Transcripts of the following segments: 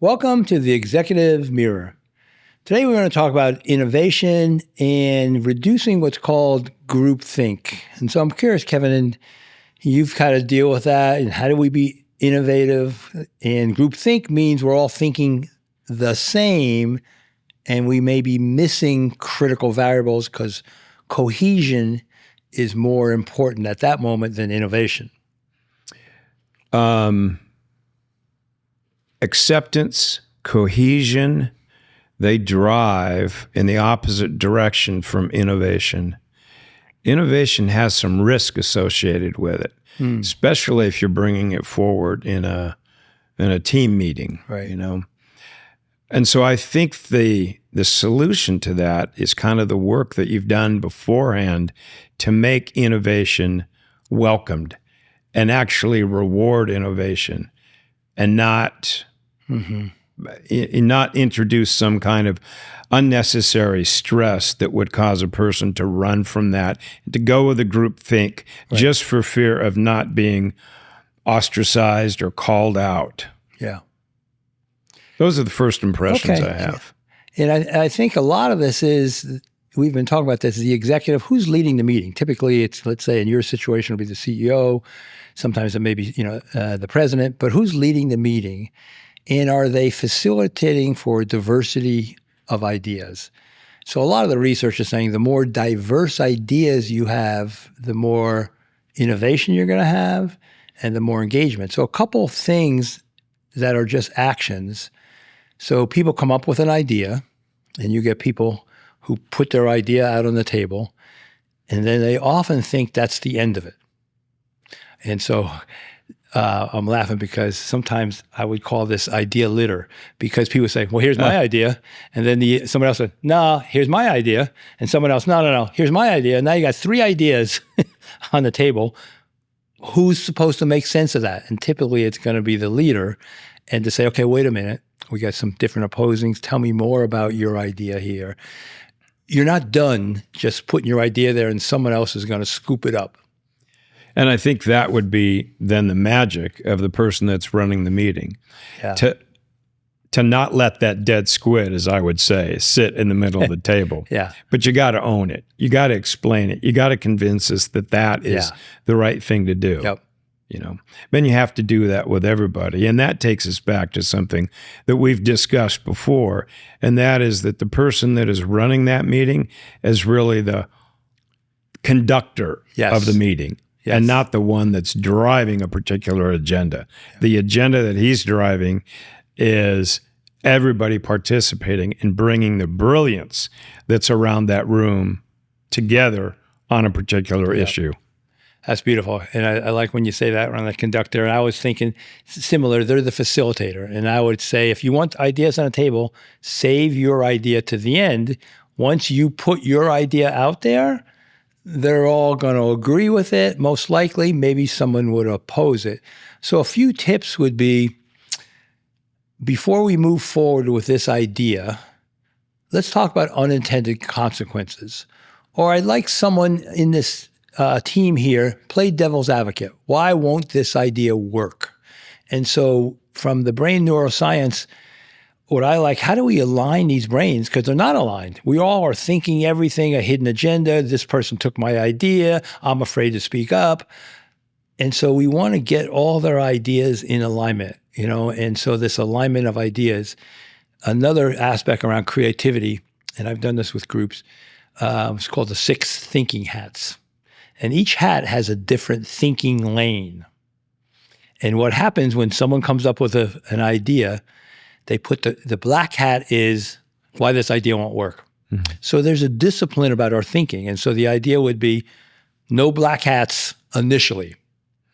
Welcome to the Executive Mirror. Today we're going to talk about innovation and reducing what's called groupthink. And so I'm curious, Kevin, and you've had to deal with that, and how do we be innovative? And groupthink means we're all thinking the same, and we may be missing critical variables because cohesion is more important at that moment than innovation. Acceptance, cohesion, they drive in the opposite direction from innovation. Innovation has some risk associated with it, especially if you're bringing it forward in a team meeting, Right. And so I think the solution to that is kind of the work that you've done beforehand to make innovation welcomed and actually reward innovation and not introduce some kind of unnecessary stress that would cause a person to run from that, to go with a group think just for fear of not being ostracized or called out. Yeah. Those are the first impressions I have. And I think a lot of this is, we've been talking about this, the executive, who's leading the meeting. Typically it's, let's say in your situation, it'll be the CEO. Sometimes it may be, the president, but who's leading the meeting? And are they facilitating for diversity of ideas? So a lot of the research is saying the more diverse ideas you have, the more innovation you're going to have and the more engagement. So a couple of things that are just actions. So people come up with an idea, and you get people who put their idea out on the table, and then they often think that's the end of it. And so I'm laughing because sometimes I would call this idea litter, because people say, well, here's my idea. And then someone else said, no, here's my idea. And someone else, no, here's my idea. And now you got three ideas on the table. Who's supposed to make sense of that? And typically it's going to be the leader, and to say, okay, wait a minute. We got some different opposings. Tell me more about your idea here. You're not done just putting your idea there and someone else is going to scoop it up. And I think that would be then the magic of the person that's running the meeting. Yeah. To not let that dead squid, as I would say, sit in the middle of the table. Yeah. But you got to own it. You got to explain it. You got to convince us that that is the right thing to do. Yep. Then you have to do that with everybody. And that takes us back to something that we've discussed before. And that is that the person that is running that meeting is really the conductor of the meeting. Yes. And not the one that's driving a particular agenda. Yeah. The agenda that he's driving is everybody participating and bringing the brilliance that's around that room together on a particular issue. That's beautiful. And I like when you say that around the conductor. And I was thinking similar, they're the facilitator. And I would say, if you want ideas on a table, save your idea to the end. Once you put your idea out there, they're all going to agree with it, most likely. Maybe someone would oppose it. So a few tips would be, before we move forward with this idea, let's talk about unintended consequences. Or I'd like someone in this team here play devil's advocate. Why won't this idea work? And so from the brain neuroscience, what I like, how do we align these brains? Because they're not aligned. We all are thinking everything, a hidden agenda. This person took my idea. I'm afraid to speak up. And so we want to get all their ideas in alignment, and so this alignment of ideas. Another aspect around creativity, and I've done this with groups, it's called the 6 thinking hats. And each hat has a different thinking lane. And what happens when someone comes up with an idea, they put the black hat is why this idea won't work. Mm-hmm. So there's a discipline about our thinking. And so the idea would be no black hats initially.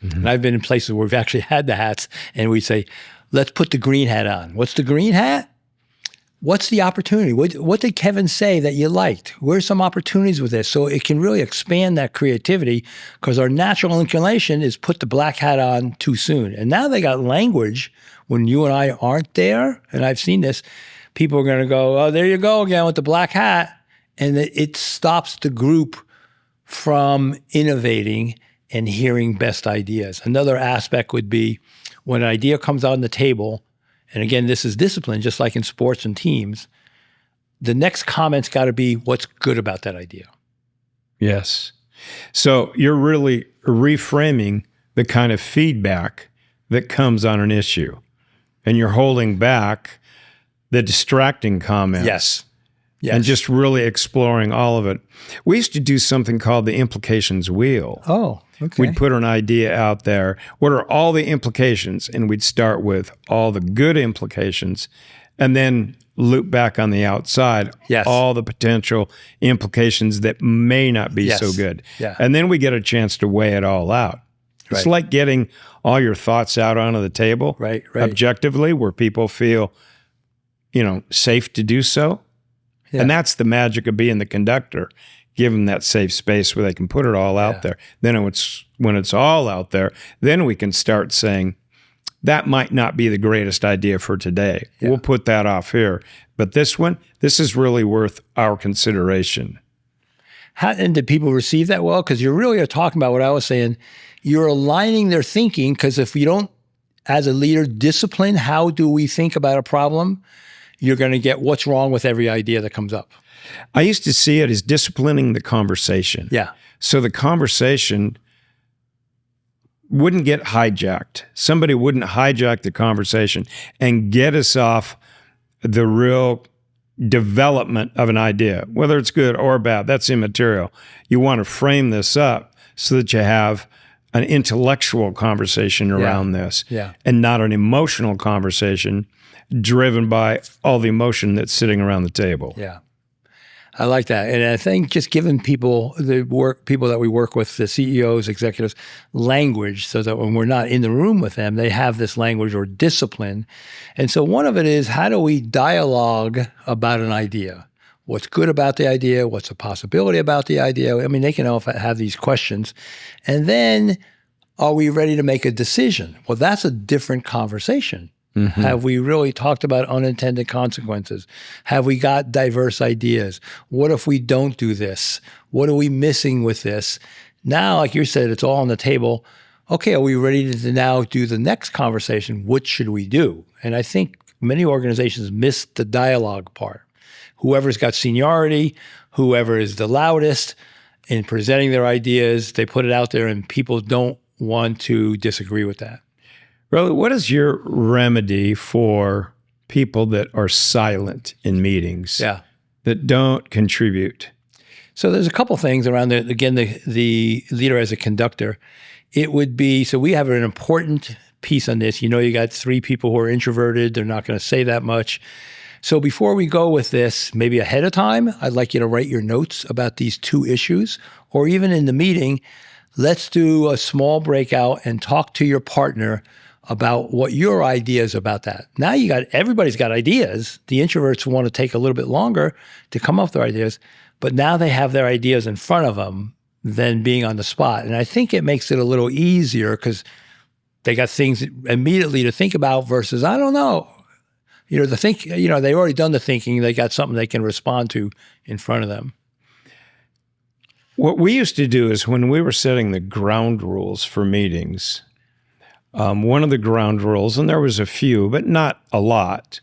Mm-hmm. And I've been in places where we've actually had the hats, and we say, let's put the green hat on. What's the green hat? What's the opportunity? What did Kevin say that you liked? Where's some opportunities with this? So it can really expand that creativity, because our natural inclination is put the black hat on too soon. And now they got language when you and I aren't there, and I've seen this, people are going to go, oh, there you go again with the black hat. And it stops the group from innovating and hearing best ideas. Another aspect would be when an idea comes on the table and again, this is discipline, just like in sports and teams, the next comment's got to be what's good about that idea. Yes. So you're really reframing the kind of feedback that comes on an issue, and you're holding back the distracting comments. Yes. And just really exploring all of it. We used to do something called the implications wheel. Oh, okay. We'd put an idea out there. What are all the implications? And we'd start with all the good implications and then loop back on the outside, all the potential implications that may not be so good. Yeah. And then we get a chance to weigh it all out. It's like getting all your thoughts out onto the table objectively, where people feel, safe to do so. Yeah. And that's the magic of being the conductor. Give them that safe space where they can put it all out there. Then when it's all out there, then we can start saying, that might not be the greatest idea for today. Yeah. We'll put that off here. But this is really worth our consideration. And did people receive that well? Because you really are talking about what I was saying. You're aligning their thinking, because if you don't, as a leader, discipline how do we think about a problem, you're going to get what's wrong with every idea that comes up. I used to see it as disciplining the conversation. Yeah. So the conversation wouldn't get hijacked. Somebody wouldn't hijack the conversation and get us off the real development of an idea, whether it's good or bad. That's immaterial. You want to frame this up so that you have an intellectual conversation around this and not an emotional conversation driven by all the emotion that's sitting around the table. Yeah. I like that. And I think just giving people that we work with, the CEOs, executives, language, so that when we're not in the room with them, they have this language or discipline. And so one of it is, how do we dialogue about an idea? What's good about the idea? What's a possibility about the idea? I mean, they can all have these questions. And then, are we ready to make a decision? Well, that's a different conversation. Mm-hmm. Have we really talked about unintended consequences? Have we got diverse ideas? What if we don't do this? What are we missing with this? Now, like you said, it's all on the table. Okay, are we ready to now do the next conversation? What should we do? And I think many organizations miss the dialogue part. Whoever's got seniority, whoever is the loudest in presenting their ideas, they put it out there, and people don't want to disagree with that. Relly, what is your remedy for people that are silent in meetings, that don't contribute? So there's a couple things around there. Again, the leader as a conductor, it would be, so we have an important piece on this. You got 3 people who are introverted. They're not going to say that much. So before we go with this, maybe ahead of time, I'd like you to write your notes about these 2 issues, or even in the meeting, let's do a small breakout and talk to your partner about what your idea is about that. Now everybody's got ideas. The introverts want to take a little bit longer to come up with their ideas, but now they have their ideas in front of them than being on the spot. And I think it makes it a little easier because they got things immediately to think about versus, I don't know. They've already done the thinking. They got something they can respond to in front of them. What we used to do is when we were setting the ground rules for meetings, one of the ground rules, and there was a few, but not a lot,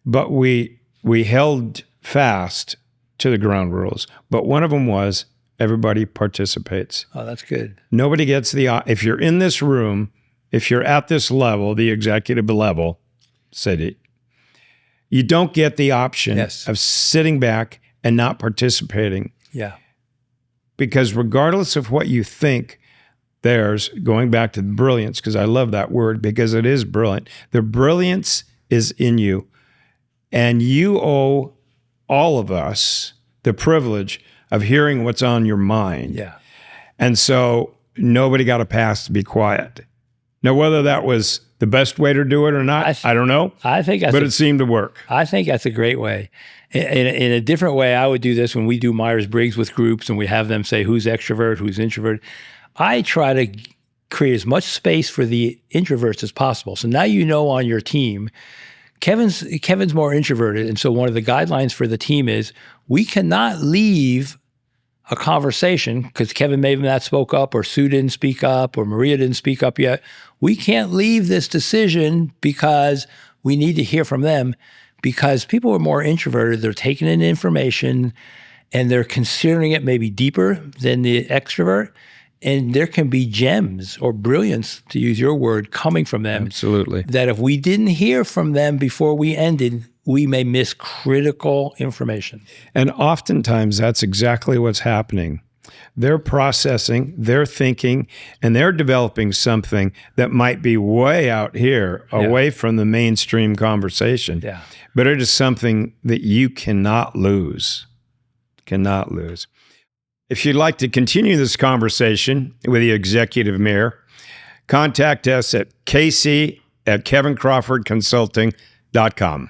but we held fast to the ground rules. But one of them was everybody participates. Oh, that's good. Nobody gets if you're in this room, if you're at this level, the executive level, city, you don't get the option of sitting back and not participating. Yeah. Because regardless of what you think, there's, going back to the brilliance, because I love that word because it is brilliant. The brilliance is in you. And you owe all of us the privilege of hearing what's on your mind. Yeah. And so nobody got a pass to be quiet. Now, whether that was the best way to do it or not, I don't know. But it seemed to work. I think that's a great way. In a different way, I would do this when we do Myers-Briggs with groups and we have them say who's extrovert, who's introvert. I try to create as much space for the introverts as possible. So now on your team, Kevin's more introverted. And so one of the guidelines for the team is we cannot leave a conversation because Kevin may have not spoke up, or Sue didn't speak up, or Maria didn't speak up yet. We can't leave this decision because we need to hear from them because people are more introverted. They're taking in information and they're considering it maybe deeper than the extrovert. And there can be gems or brilliance, to use your word, coming from them. Absolutely. That if we didn't hear from them before we ended, we may miss critical information. And oftentimes that's exactly what's happening. They're processing, they're thinking, and they're developing something that might be way out here, away from the mainstream conversation. Yeah. But it is something that you cannot lose. Cannot lose. If you'd like to continue this conversation with the executive mayor, contact us at kc@kevincrawfordconsulting.com.